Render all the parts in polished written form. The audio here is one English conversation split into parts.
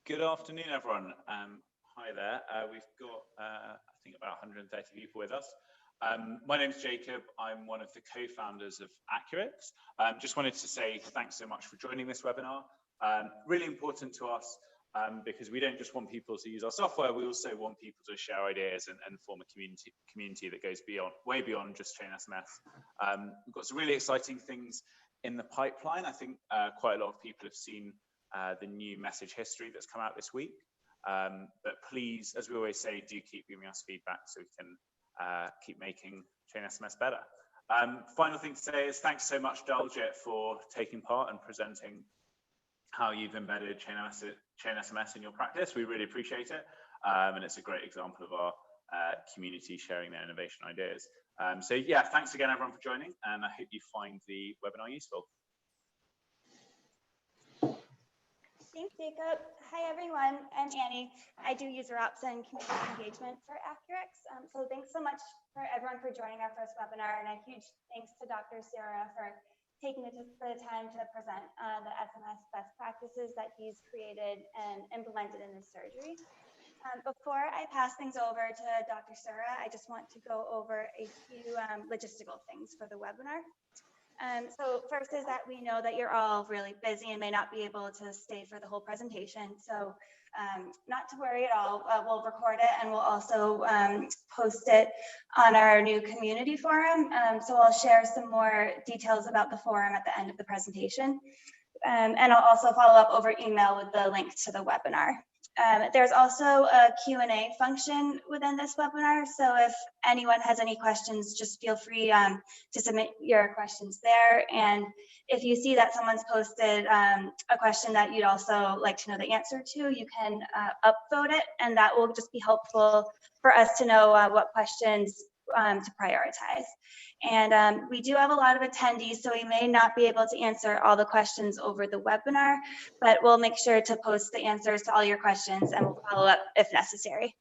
Good afternoon, everyone. Hi there. We've got, I think, about 130 people with us. My name's Jacob. I'm one of the co-founders of accuRx. Just wanted to say thanks so much for joining this webinar. Really important to us because we don't just want people to use our software, we also want people to share ideas and form a community that goes way beyond just chain SMS. We've got some really exciting things in the pipeline. I think quite a lot of people have seen the new message history that's come out this week. But please, as we always say, do keep giving us feedback so we can keep making chain SMS better. Final thing to say is thanks so much, Daljit, for taking part and presenting how you've embedded chain SMS in your practice. We really appreciate it. And it's a great example of our community sharing their innovation ideas. So yeah, thanks again, everyone, for joining, and I hope you find the webinar useful. Thanks, Jacob. Hi, everyone. I'm Annie. I do user ops and community engagement for accuRx. So thanks so much for everyone for joining our first webinar, and a huge thanks to Dr. Sura for taking the time to present the SMS best practices that he's created and implemented in his surgery. Before I pass things over to Dr. Sura, I just want to go over a few logistical things for the webinar. So first is that we know that you're all really busy and may not be able to stay for the whole presentation. So not to worry at all, we'll record it and we'll also post it on our new community forum. So I'll share some more details about the forum at the end of the presentation. And I'll also follow up over email with the link to the webinar. There's also a Q&A function within this webinar, so if anyone has any questions, just feel free to submit your questions there. And if you see that someone's posted a question that you'd also like to know the answer to, you can upvote it, and that will just be helpful for us to know what questions to prioritize. And we do have a lot of attendees, so we may not be able to answer all the questions over the webinar, but we'll make sure to post the answers to all your questions and we'll follow up if necessary.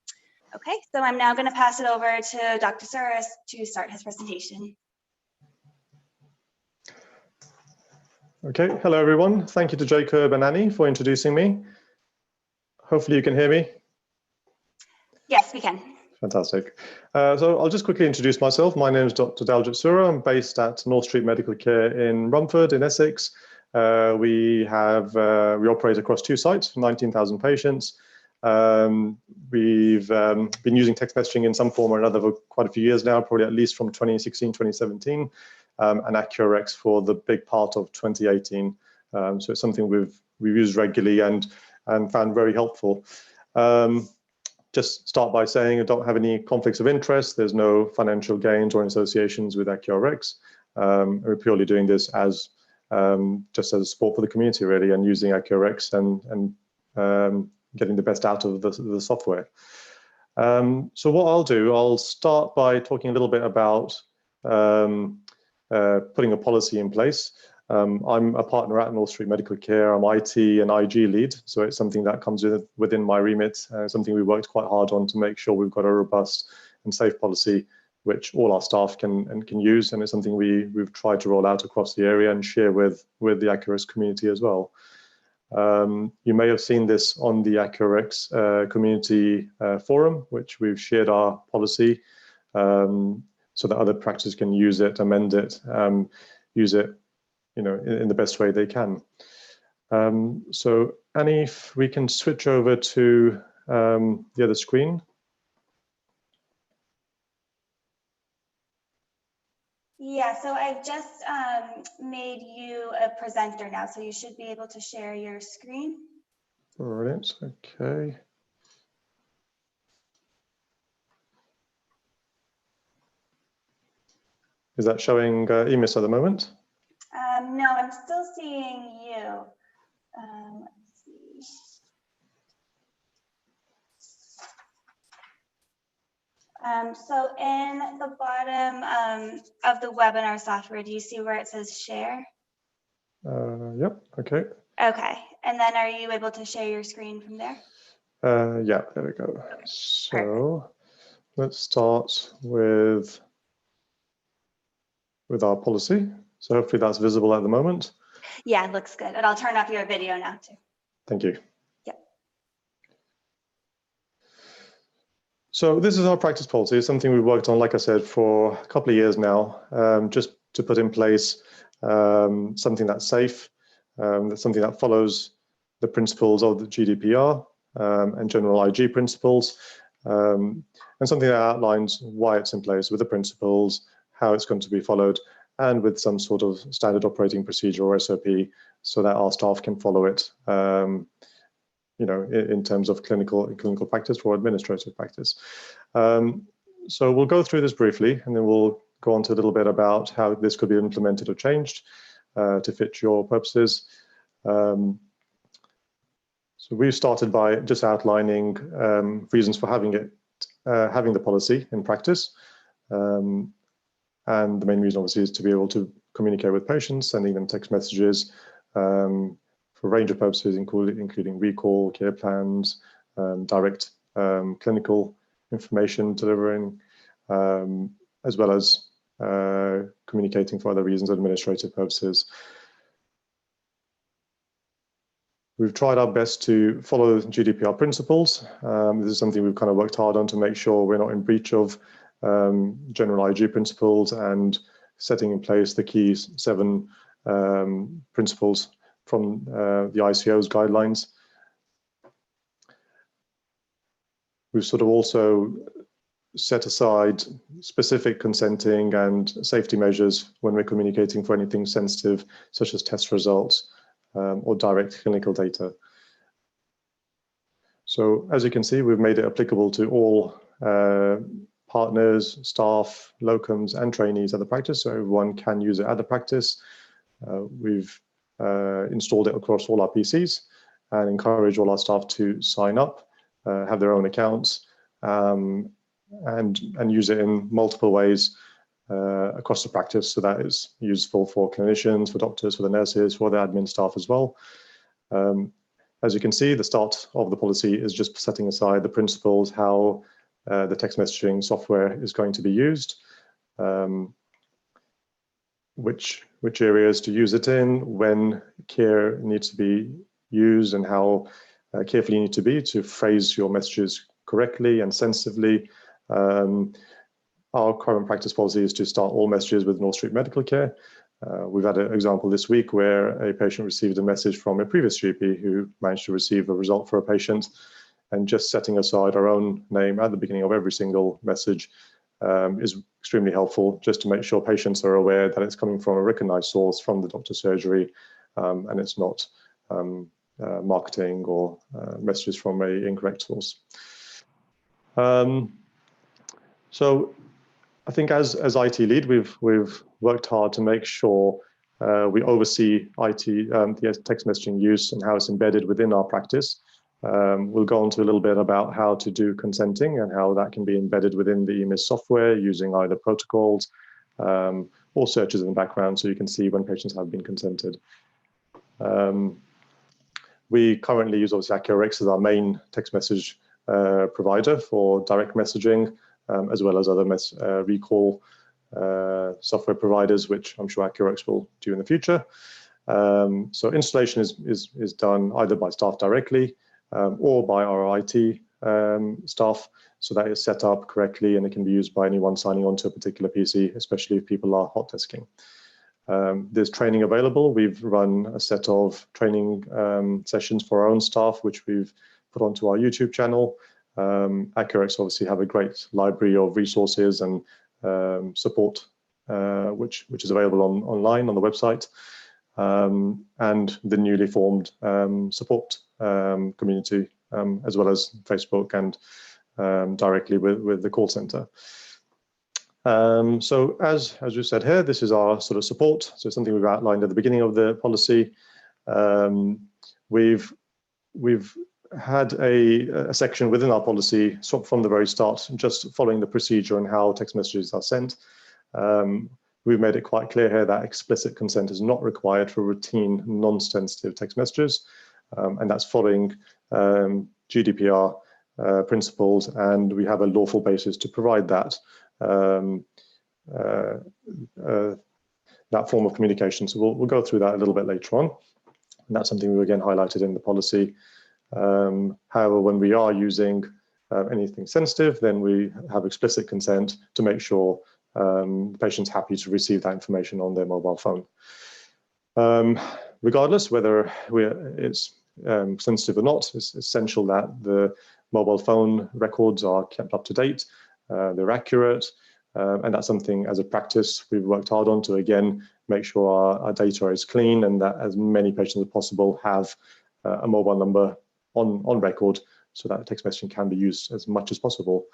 Okay, so I'm now going to pass it over to Dr. Sura to start his presentation. Okay, hello everyone. Thank you to Jacob and Annie for introducing me. Hopefully you can hear me. Yes, we can. Fantastic. So I'll just quickly introduce myself. My name is Dr. Daljit Sura. I'm based at North Street Medical Care in Romford in Essex. We operate across 2 sites, 19,000 patients. We've been using text messaging in some form or another for quite a few years now, probably at least from 2016, 2017, and accuRx for the big part of 2018. So it's something we've used regularly and found very helpful. Just start by saying I don't have any conflicts of interest. There's no financial gains or associations with accuRx. We're purely doing this as just as a support for the community, really, and using accuRx and getting the best out of the software. So what I'll do, I'll start by talking a little bit about putting a policy in place. I'm a partner at North Street Medical Care. I'm IT and IG lead, so it's something that comes within my remit, something we worked quite hard on to make sure we've got a robust and safe policy which all our staff can use, and it's something we've tried to roll out across the area and share with the accuRx community as well. You may have seen this on the accuRx community forum, which we've shared our policy so that other practices can use it, amend it, use it in the best way they can. So Annie, if we can switch over to the other screen. Yeah, so I've just made you a presenter now, so you should be able to share your screen. Brilliant, okay. Is that showing EMIS at the moment? No, I'm still seeing you. Let's see. So in the bottom of the webinar software, do you see where it says share? Yep, okay. Okay, and then are you able to share your screen from there? Yeah, there we go. Okay. So let's start with our policy. So hopefully that's visible at the moment. Yeah, it looks good. And I'll turn off your video now too. Thank you. Yep. So this is our practice policy. It's something we've worked on, like I said, for a couple of years now, just to put in place something that's safe, that's something that follows the principles of the GDPR and general IG principles, and something that outlines why it's in place with the principles, how it's going to be followed, and with some sort of standard operating procedure or SOP so that our staff can follow it, you know, in terms of clinical practice or administrative practice. So we'll go through this briefly, and then we'll go on to a little bit about how this could be implemented or changed to fit your purposes. So we've started by just outlining reasons for having the policy in practice. And the main reason, obviously, is to be able to communicate with patients, sending them text messages for a range of purposes, including recall, care plans, direct clinical information delivering, as well as communicating for other reasons, administrative purposes. We've tried our best to follow GDPR principles. This is something we've kind of worked hard on to make sure we're not in breach of general IG principles and setting in place the key 7 principles from the ICO's guidelines. We've sort of also set aside specific consenting and safety measures when we're communicating for anything sensitive, such as test results or direct clinical data. So as you can see, we've made it applicable to all partners, staff, locums, and trainees at the practice, so everyone can use it at the practice. We've installed it across all our PCs and encourage all our staff to sign up, have their own accounts, and use it in multiple ways across the practice, so that is useful for clinicians, for doctors, for the nurses, for the admin staff as well. As you can see, the start of the policy is just setting aside the principles, how the text messaging software is going to be used, which areas to use it in, when care needs to be used, and how careful you need to be to phrase your messages correctly and sensitively. Our current practice policy is to start all messages with North Street Medical Care. We've had an example this week where a patient received a message from a previous GP who managed to receive a result for a patient, and just setting aside our own name at the beginning of every single message is extremely helpful, just to make sure patients are aware that it's coming from a recognized source from the doctor's surgery, and it's not marketing or messages from an incorrect source. So I think as IT lead, we've worked hard to make sure we oversee the text messaging use and how it's embedded within our practice. We'll go on to a little bit about how to do consenting and how that can be embedded within the EMIS software using either protocols or searches in the background, so you can see when patients have been consented. We currently use, obviously, accuRx as our main text message provider for direct messaging, as well as other recall software providers, which I'm sure accuRx will do in the future. So installation is done either by staff directly or by our IT staff, so that it's set up correctly and it can be used by anyone signing on to a particular PC, especially if people are hot desking. There's training available. We've run a set of training sessions for our own staff, which we've put onto our YouTube channel. accuRx obviously have a great library of resources and support, which is available online on the website, and the newly formed support community, as well as Facebook and directly with the call center. So as we said here, this is our sort of support. So something we've outlined at the beginning of the policy. We've had a section within our policy from the very start, just following the procedure and how text messages are sent. We've made it quite clear here that explicit consent is not required for routine non-sensitive text messages, and that's following GDPR principles, and we have a lawful basis to provide that that form of communication. So we'll go through that a little bit later on, and that's something we again highlighted in the policy. However, when we are using anything sensitive, then we have explicit consent to make sure the patient's happy to receive that information on their mobile phone. Regardless whether it's sensitive or not, it's essential that the mobile phone records are kept up to date, they're accurate, and that's something as a practice we've worked hard on to, again, make sure our data is clean and that as many patients as possible have a mobile number on record so that text messaging can be used as much as possible,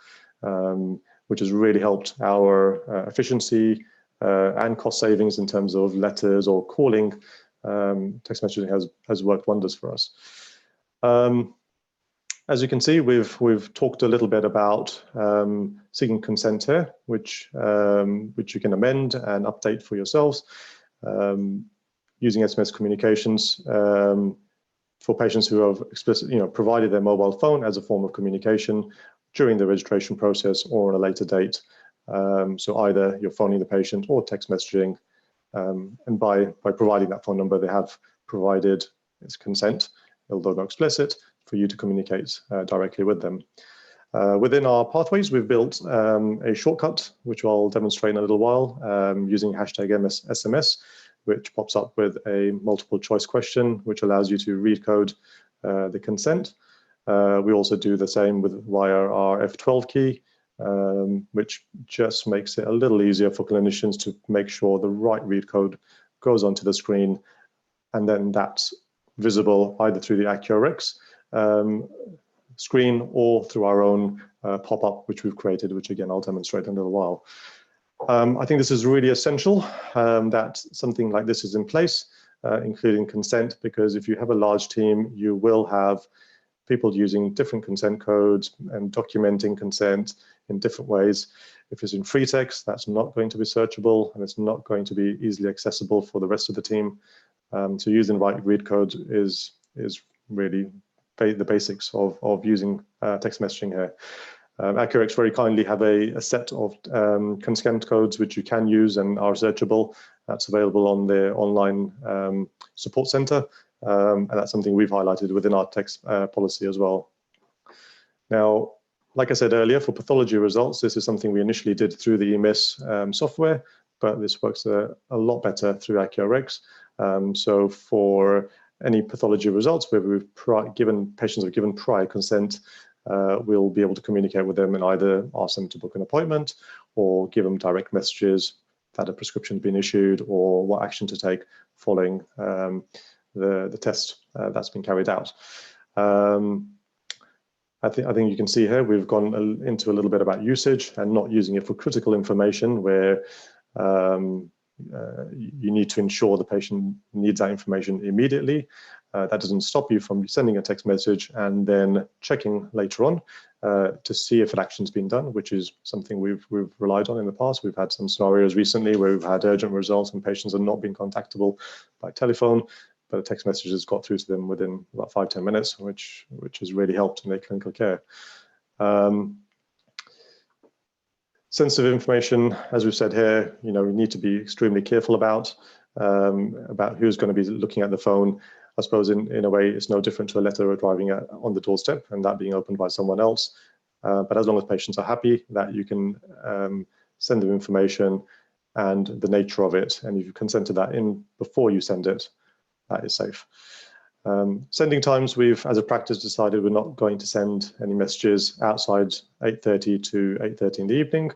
which has really helped our efficiency and cost savings in terms of letters or calling. Text messaging has worked wonders for us. As you can see, we've talked a little bit about seeking consent here, which you can amend and update for yourselves using SMS communications for patients who have provided their mobile phone as a form of communication during the registration process or on a later date. So either you're phoning the patient or text messaging, and by providing that phone number, they have provided its consent, although not explicit, for you to communicate directly with them. Within our pathways, we've built a shortcut, which I'll demonstrate in a little while, using hashtag SMS, which pops up with a multiple choice question, which allows you to read code the consent. We also do the same via our F12 key, which just makes it a little easier for clinicians to make sure the right read code goes onto the screen, and then that's visible either through the accuRx screen or through our own pop-up, which we've created, which again, I'll demonstrate in a little while. I think this is really essential that something like this is in place, including consent, because if you have a large team, you will have people using different consent codes and documenting consent in different ways. If it's in free text, that's not going to be searchable and it's not going to be easily accessible for the rest of the team. So using the right read code is really the basics of using text messaging here. accuRx very kindly have a set of consent codes which you can use and are searchable. That's available on their online support center, and that's something we've highlighted within our text policy as well. Now, like I said earlier, for pathology results, this is something we initially did through the EMIS software, but this works a lot better through accuRx. So for any pathology results where we've patients have given prior consent, we'll be able to communicate with them and either ask them to book an appointment or give them direct messages that a prescription has been issued or what action to take following the test that's been carried out. I think you can see here we've gone into a little bit about usage and not using it for critical information where you need to ensure the patient needs that information immediately. That doesn't stop you from sending a text message and then checking later on to see if an action's been done, which is something we've relied on in the past. We've had some scenarios recently where we've had urgent results and patients have not been contactable by telephone, but a text message has got through to them within about 5–10 minutes, which has really helped in their clinical care. Sensitive information, as we've said here, we need to be extremely careful about who's going to be looking at the phone. I suppose in a way, it's no different to a letter arriving on the doorstep and that being opened by someone else. But as long as patients are happy that you can send them information and the nature of it, and if you consented that in before you send it, that is safe. Sending times, we've, as a practice, decided we're not going to send any messages outside 8:30 to 8:30 in the evening,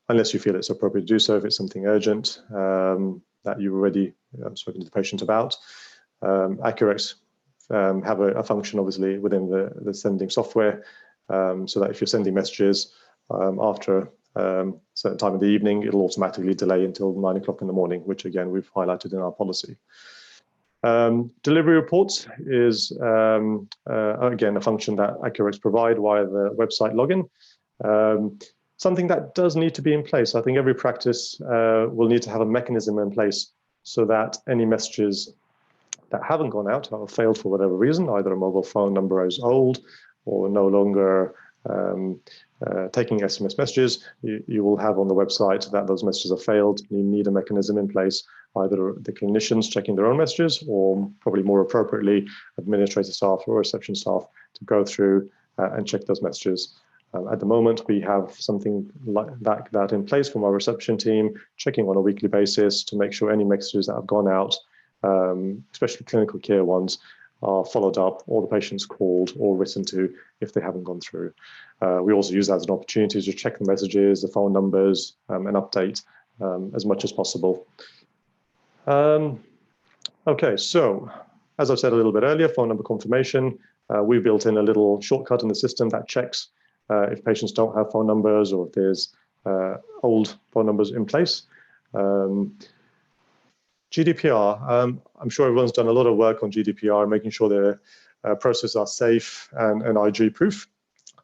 unless you feel it's appropriate to do so, if it's something urgent that you've already spoken to the patient about. accuRx have a function, obviously, within the sending software, so that if you're sending messages after a certain time of the evening, it'll automatically delay until 9 o'clock in the morning, which, again, we've highlighted in our policy. Delivery reports is, again, a function that accuRx provide via the website login. Something that does need to be in place. I think every practice will need to have a mechanism in place so that any messages that haven't gone out or failed for whatever reason, either a mobile phone number is old or no longer taking SMS messages, you will have on the website that those messages have failed. You need a mechanism in place, either the clinicians checking their own messages or probably more appropriately, administrative staff or reception staff to go through and check those messages. At the moment, we have something like that in place from our reception team, checking on a weekly basis to make sure any messages that have gone out, especially clinical care ones, are followed up, or the patient's called or written to if they haven't gone through. We also use that as an opportunity to check the messages, the phone numbers, and update as much as possible. Okay, so as I said a little bit earlier, phone number confirmation. We've built in a little shortcut in the system that checks if patients don't have phone numbers or if there's old phone numbers in place. GDPR, I'm sure everyone's done a lot of work on GDPR, making sure their processes are safe and IG proof.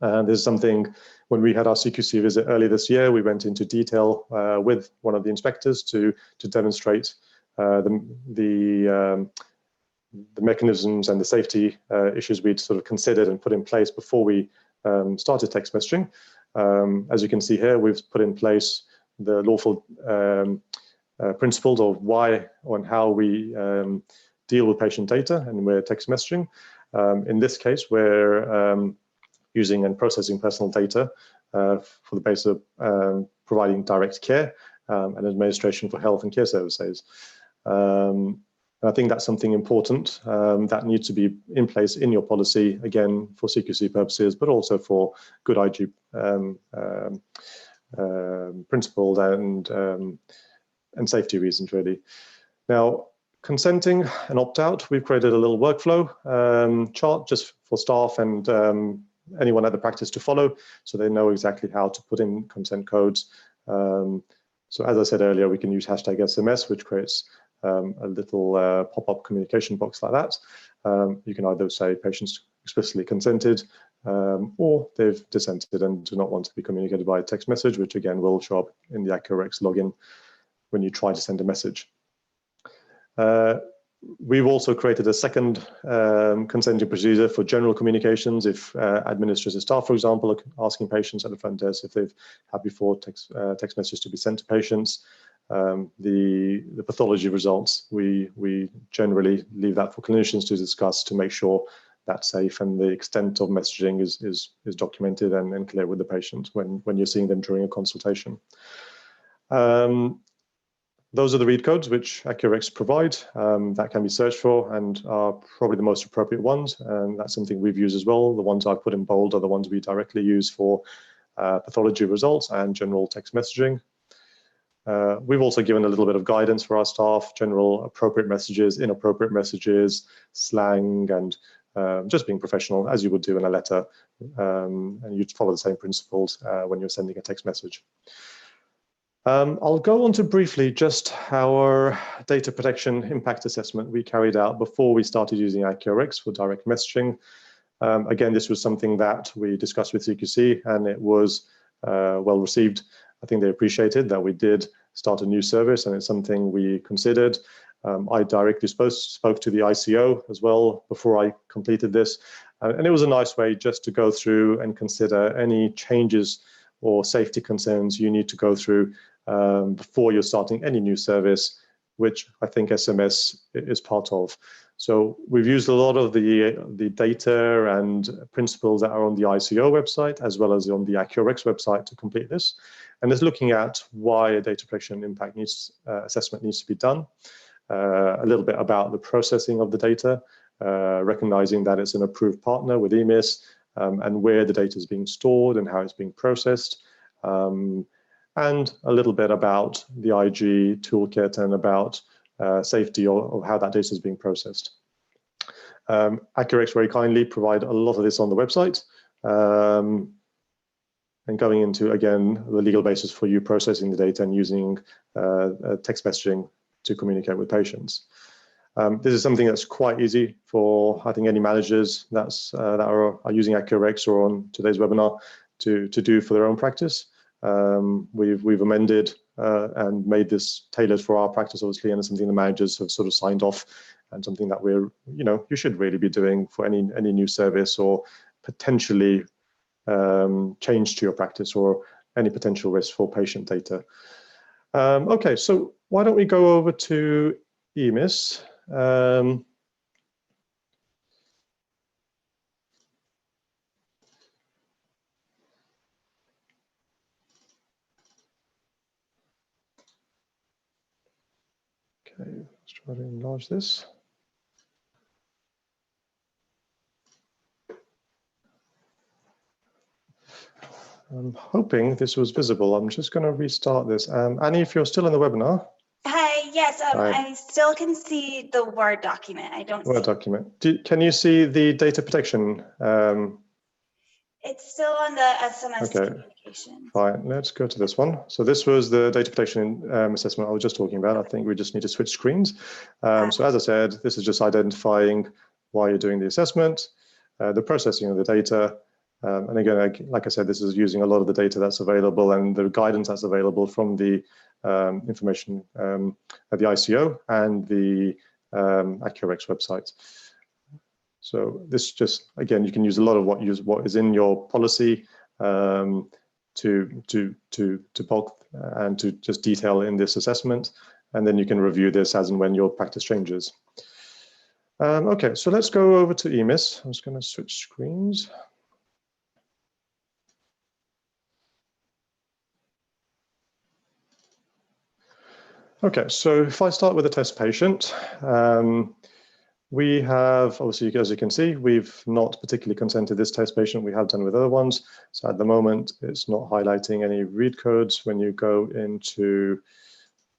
And this is something, when we had our CQC visit earlier this year, we went into detail with one of the inspectors to demonstrate the mechanisms and the safety issues we'd sort of considered and put in place before we started text messaging. As you can see here, we've put in place the lawful principles of why and how we deal with patient data and we're text messaging. In this case, we're using and processing personal data for the basis of providing direct care and administration for health and care services. I think that's something important that needs to be in place in your policy, again, for CQC purposes, but also for good IG principles and safety reasons, really. Now, consenting and opt-out, we've created a little workflow chart just for staff and anyone at the practice to follow, so they know exactly how to put in consent codes. So as I said earlier, we can use hashtag SMS, which creates a little pop-up communication box like that. You can either say patients explicitly consented or they've dissented and do not want to be communicated by text message, which again will show up in the accuRx login when you try to send a message. We've also created a second consenting procedure for general communications. If administrative staff, for example, are asking patients at the front desk if they've had before text messages to be sent to patients. The pathology results, we generally leave that for clinicians to discuss to make sure that's safe and the extent of messaging is documented and clear with the patient when you're seeing them during a consultation. Those are the read codes which accuRx provide that can be searched for and are probably the most appropriate ones. And that's something we've used as well. The ones I've put in bold are the ones we directly use for pathology results and general text messaging. We've also given a little bit of guidance for our staff, general appropriate messages, inappropriate messages, slang, and just being professional as you would do in a letter. And you'd follow the same principles when you're sending a text message. I'll go on to briefly just our data protection impact assessment we carried out before we started using accuRx for direct messaging. Again, this was something that we discussed with CQC and it was well received. I think they appreciated that we did start a new service and it's something we considered. I directly spoke to the ICO as well before I completed this. And it was a nice way just to go through and consider any changes or safety concerns you need to go through before you're starting any new service, which I think SMS is part of. So we've used a lot of the data and principles that are on the ICO website, as well as on the accuRx website to complete this. And it's looking at why a data protection impact assessment needs to be done, a little bit about the processing of the data, recognizing that it's an approved partner with EMIS, and where the data is being stored and how it's being processed, and a little bit about the IG toolkit and about safety of how that data is being processed. accuRx very kindly provide a lot of this on the website, and going into, again, the legal basis for you processing the data and using text messaging to communicate with patients. This is something that's quite easy for, I think, any managers that are using accuRx or on today's webinar to do for their own practice. We've amended and made this tailored for our practice, obviously, and it's something the managers have sort of signed off, and something that we're, you should really be doing for any new service or potentially change to your practice or any potential risk for patient data. Okay, so why don't we go over to EMIS? Okay, let's try to enlarge this. I'm hoping this was visible. I'm just going to restart this. Annie, if you're still in the webinar. Hi, yes, Hi. I still can see the Word document. I don't Word see. document. Can you see the data protection? It's still on the SMS Okay, communications. fine. Let's go to this one. So this was the data protection assessment I was just talking about. I think we just need to switch screens. So as I said, this is just identifying why you're doing the assessment, the processing of the data. And again, like I said, this is using a lot of the data that's available and the guidance that's available from the information at the ICO and the accuRx website. So this just, again, you can use a lot of what is in your policy to bulk and to just detail in this assessment, and then you can review this as and when your practice changes. Okay, so let's go over to EMIS. I'm just going to switch screens. Okay, so if I start with a test patient, we have, obviously, as you can see, we've not particularly consented this test patient. We have done with other ones. So at the moment, it's not highlighting any read codes when you go into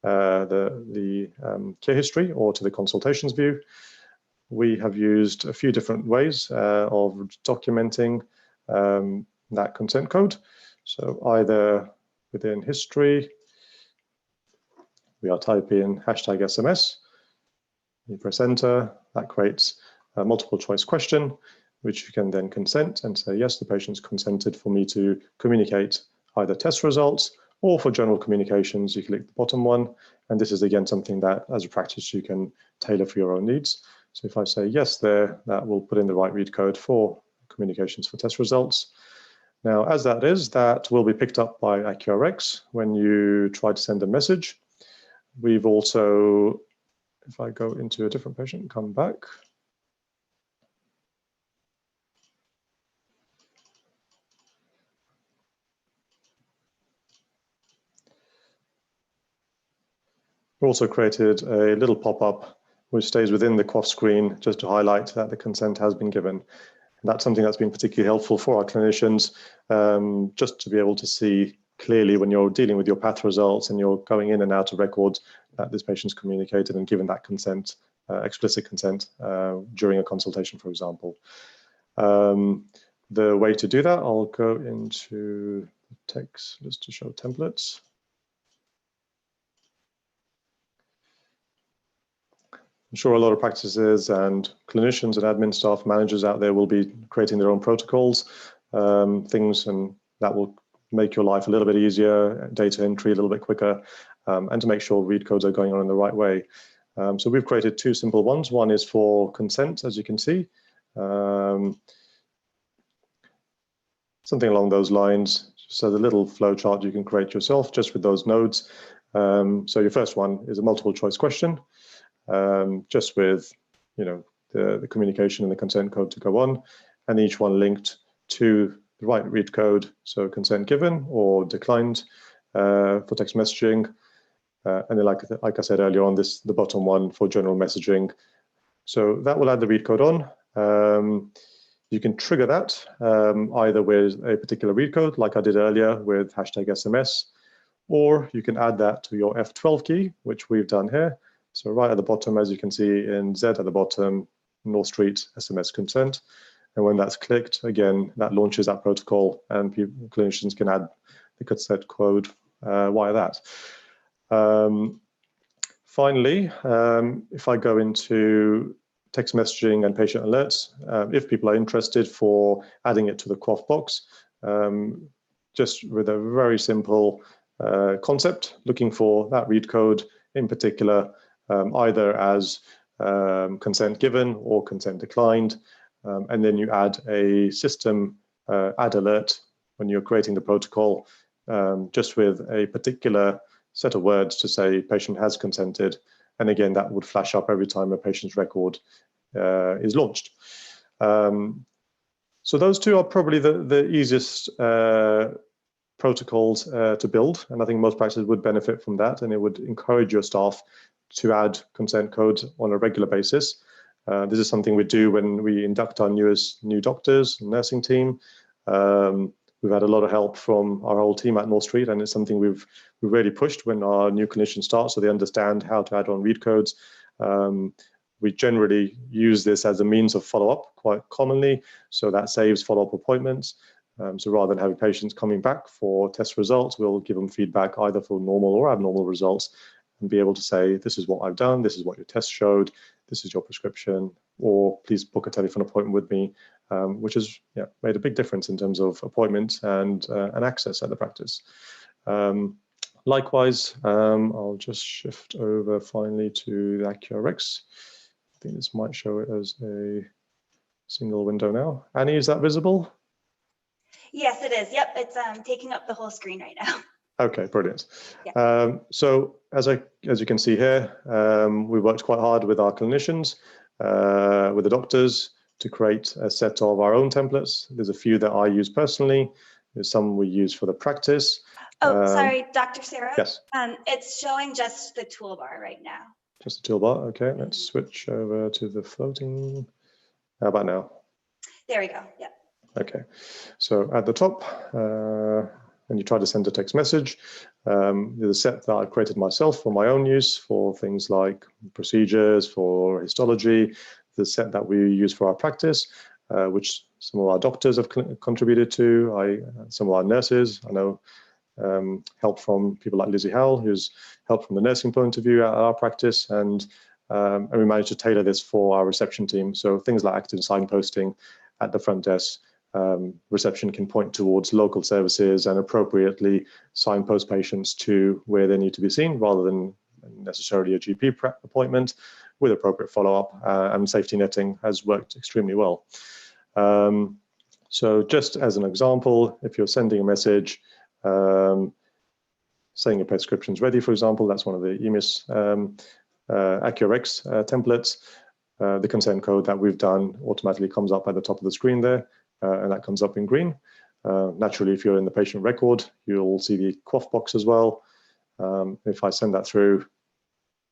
the care history or to the consultations view. We have used a few different ways of documenting that consent code. So either within history, we are typing #SMS, you press enter, that creates a multiple choice question, which you can then consent and say, yes, the patient's consented for me to communicate either test results or for general communications, you click the bottom one. And this is again, something that as a practice, you can tailor for your own needs. So if I say yes there, that will put in the right read code for communications for test results. Now, as that is, that will be picked up by accuRx when you try to send a message. We've also, if I go into a different patient, come back. We also created a little pop-up which stays within the QoF screen just to highlight that the consent has been given. And that's something that's been particularly helpful for our clinicians, just to be able to see clearly when you're dealing with your path results and you're going in and out of records that this patient's communicated and given that consent, explicit consent during a consultation, for example. The way to do that, I'll go into the text just to show templates. I'm sure a lot of practices and clinicians and admin staff, managers out there will be creating their own protocols, things, and that will make your life a little bit easier, data entry a little bit quicker, and to make sure read codes are going on in the right way. So we've created two simple ones. One is for consent, as you can see. Something along those lines. So the little flow chart you can create yourself just with those nodes. So your first one is a multiple choice question. Just with, the communication and the consent code to go on, and each one linked to the right read code, so consent given or declined for text messaging, and then like I said earlier on, the bottom one for general messaging. So that will add the read code on. You can trigger that either with a particular read code, like I did earlier with #SMS, or you can add that to your F12 key, which we've done here. So right at the bottom, as you can see in Z at the bottom, North Street SMS consent. And when that's clicked, again, that launches that protocol and clinicians can add the consent code via that. Finally, if I go into text messaging and patient alerts, if people are interested for adding it to the QoF box, just with a very simple concept, looking for that read code in particular, either as consent given or consent declined, and then you add a system add alert when you're creating the protocol, just with a particular set of words to say patient has consented, and again that would flash up every time a patient's record is launched. So those two are probably the easiest protocols to build, and I think most practices would benefit from that, and it would encourage your staff to add consent codes on a regular basis. This is something we do when we induct our new doctors, nursing team. We've had a lot of help from our whole team at North Street, and it's something we've really pushed when our new clinicians start, so they understand how to add on read codes. We generally use this as a means of follow-up quite commonly, so that saves follow-up appointments. So rather than having patients coming back for test results, we'll give them feedback either for normal or abnormal results and be able to say, this is what I've done, this is what your test showed, this is your prescription, or please book a telephone appointment with me, which has made a big difference in terms of appointments and access at the practice. Likewise, I'll just shift over finally to the accuRx. I think this might show it as a single window now. Annie, is that visible? Yes, it is. Yep, it's taking up the whole screen right now. Okay, brilliant. Yeah. So as you can see here, we worked quite hard with our clinicians, with the doctors, to create a set of our own templates. There's a few that I use personally. There's some we use for the practice. Oh, sorry, Dr. Sura. Yes. It's showing just the toolbar right now. Just the toolbar. Okay, let's switch over to the floating. How about now? There we go. Yep. Okay, so at the top, when you try to send a text message, there's a set that I've created myself for my own use for things like procedures, for histology, the set that we use for our practice, which some of our doctors have contributed to, some of our nurses. I know help from people like Lizzie Howell, who's helped from the nursing point of view at our practice, and we managed to tailor this for our reception team. So things like active signposting at the front desk. Reception can point towards local services and appropriately signpost patients to where they need to be seen rather than necessarily a GP appointment, with appropriate follow-up, and safety netting has worked extremely well. So just as an example, if you're sending a message saying your prescription's ready, for example, that's one of the EMIS accuRx templates. The consent code that we've done automatically comes up at the top of the screen there. And that comes up in green. Naturally, if you're in the patient record, you'll see the QOF box as well. If I send that through,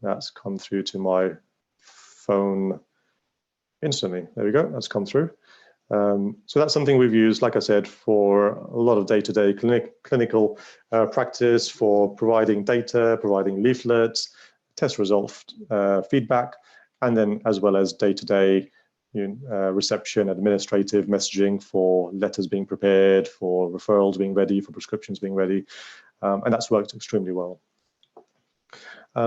that's come through to my phone instantly. There we go, that's come through. So that's something we've used, like I said, for a lot of day-to-day clinical practice, for providing data, providing leaflets, test result feedback, and then as well as day-to-day reception, administrative messaging for letters being prepared, for referrals being ready, for prescriptions being ready, and that's worked extremely well.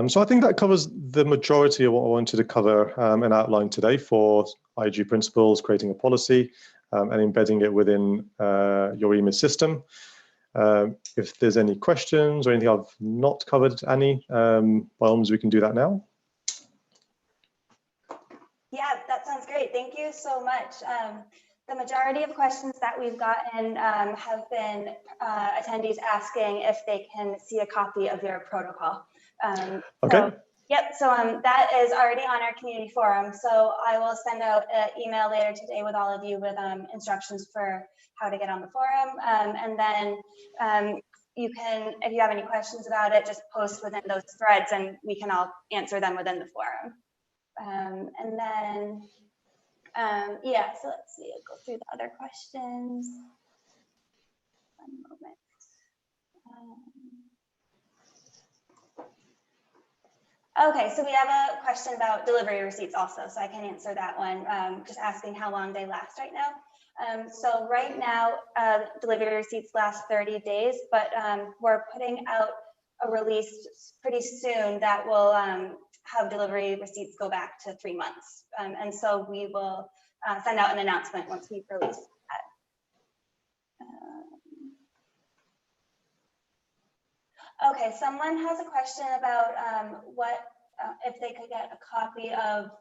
So I think that covers the majority of what I wanted to cover and outline today for IG principles, creating a policy, and embedding it within your EMIS system. If there's any questions or anything I've not covered, Annie, by all means, we can do that now. Yeah, that sounds great. Thank you so much. The majority of questions that we've gotten have been attendees asking if they can see a copy of your protocol. Okay. So that is already on our community forum. So I will send out an email later today with all of you with instructions for how to get on the forum. And then you can, if you have any questions about it, just post within those threads and we can all answer them within the forum. And then, yeah, so let's see, I'll go through the other questions. One moment. Okay, so we have a question about delivery receipts also, so I can answer that one, just asking how long they last right now. So right now, delivery receipts last 30 days, but we're putting out a release pretty soon that will have delivery receipts go back to 3 months. And so we will send out an announcement once we've released that. Okay, someone has a question about what if they could get a copy of,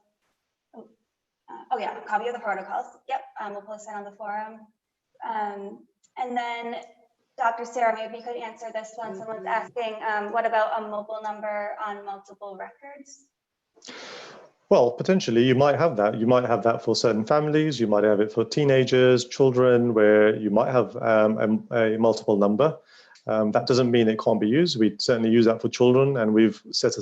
a copy of the protocols. Yep, we'll post that on the forum. And then Dr. Sura, maybe you could answer this one. Someone's asking, what about a mobile number on multiple records? Well, potentially you might have that. You might have that for certain families. You might have it for teenagers, children, where you might have a multiple number. That doesn't mean it can't be used. We certainly use that for children, and we've set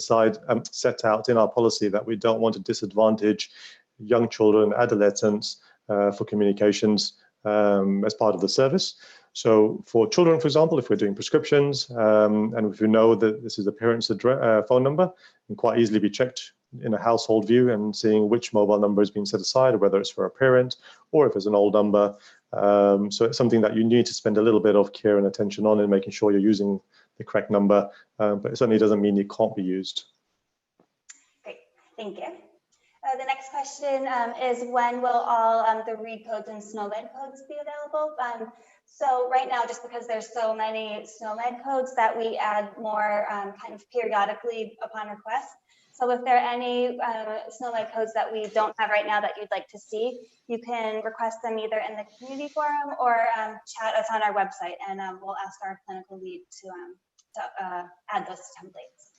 out in our policy that we don't want to disadvantage young children, adolescents for communications as part of the service. So for children, for example, if we're doing prescriptions and if we know that this is the parent's phone number, it can quite easily be checked in a household view and seeing which mobile number has been set aside, or whether it's for a parent or if it's an old number. So it's something that you need to spend a little bit of care and attention on in making sure you're using the correct number, but it certainly doesn't mean it can't be used. Great, thank you. The next question is, when will all the read codes and SNOMED codes be available? So right now, just because there's so many SNOMED codes, that we add more kind of periodically upon request. So if there are any SNOMED codes that we don't have right now that you'd like to see, you can request them either in the community forum or chat us on our website, and we'll ask our clinical lead to add those templates.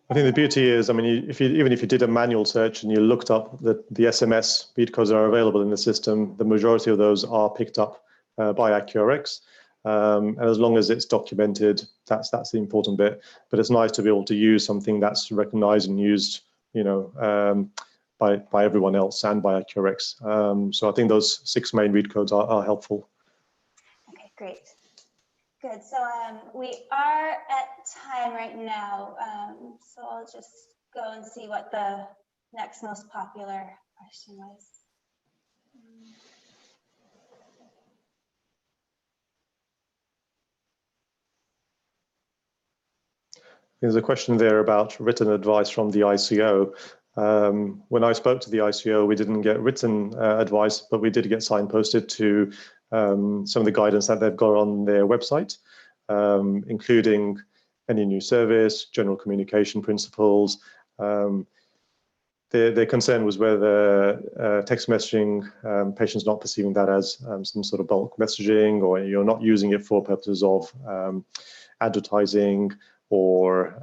I think the beauty is, I mean, even if you did a manual search and you looked up the SMS read codes that are available in the system, the majority of those are picked up by accuRx. And as long as it's documented, that's the important bit. But it's nice to be able to use something that's recognized and used, you know, by everyone else and by accuRx. So I think those 6 main read codes are helpful. Okay, great. Good. So we are at time right now. So I'll just go and see what the next most popular question was. There's a question there about written advice from the ICO. When I spoke to the ICO, we didn't get written advice, but we did get signposted to some of the guidance that they've got on their website, including any new service, general communication principles. Their concern was whether text messaging, patients not perceiving that as some sort of bulk messaging, or you're not using it for purposes of advertising or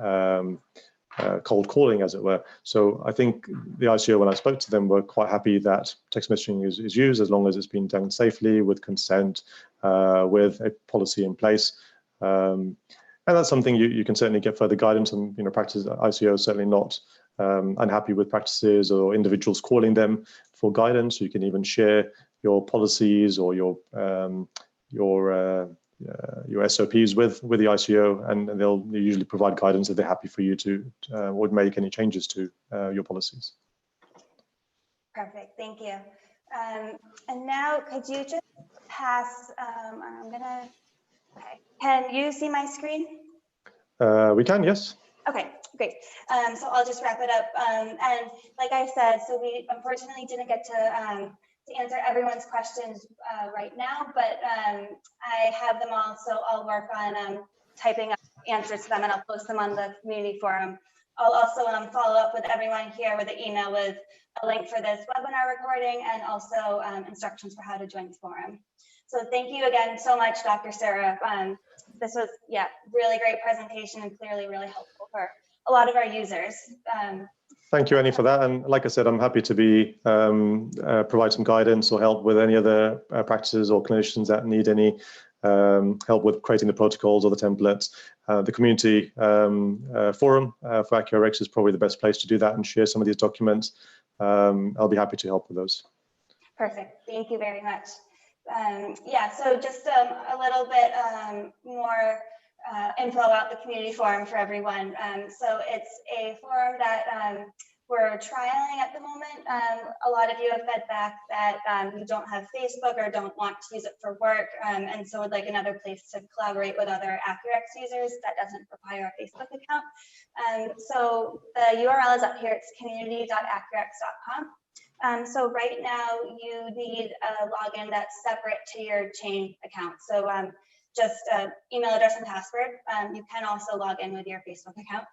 cold calling, as it were. So I think the ICO, when I spoke to them, were quite happy that text messaging is used as long as it's been done safely, with consent, with a policy in place. And that's something you can certainly get further guidance on. You know, practice ICO is certainly not unhappy with practices or individuals calling them for guidance. You can even share your policies or your SOPs with the ICO, and they'll usually provide guidance if they're happy for you to would make any changes to your policies. Perfect, thank you. And now could you just pass, okay. Can you see my screen? We can, yes. Okay, great. So I'll just wrap it up. And like I said, so we unfortunately didn't get to answer everyone's questions right now, but I have them all, so I'll work on typing up answers to them, and I'll post them on the community forum. I'll also follow up with everyone here with an email with a link for this webinar recording, and also instructions for how to join the forum. So thank you again so much, Dr. Sura. This was, yeah, really great presentation and clearly really helpful for a lot of our users. Thank you, Annie, for that. And like I said, I'm happy to be provide some guidance or help with any other practices or clinicians that need any help with creating the protocols or the templates. The community forum for accuRx is probably the best place to do that and share some of these documents. I'll be happy to help with those. Perfect. Thank you very much. Yeah, so just a little bit more info about the community forum for everyone. So it's a forum that we're trialing at the moment. A lot of you have fed back that you don't have Facebook or don't want to use it for work, and so would like another place to collaborate with other accuRx users that doesn't require a Facebook account. So the URL is up here. It's community.accuRx.com. So right now you need a login that's separate to your chain account. So just email address and password. You can also log in with your Facebook account.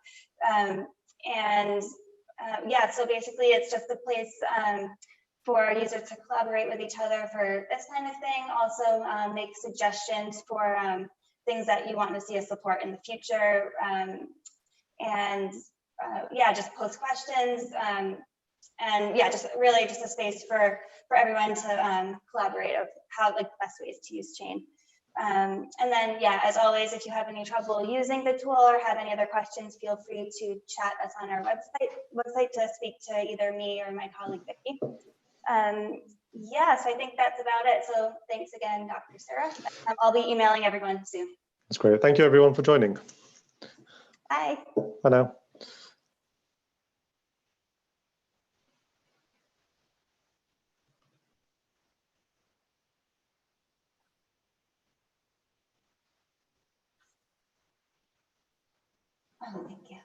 Yeah, so basically it's just a place for users to collaborate with each other for this kind of thing. Also make suggestions for things that you want to see us support in the future. Yeah, just post questions. And yeah, just really just a space for everyone to collaborate of how like the best ways to use Chain. And then, yeah, as always, if you have any trouble using the tool or have any other questions, feel free to chat us on our website to speak to either me or my colleague, Vicki. Yeah, so I think that's about it. So thanks again, Dr. Sura. I'll be emailing everyone soon. That's great. Thank you, everyone, for joining. Bye. Bye now. Oh, thank you.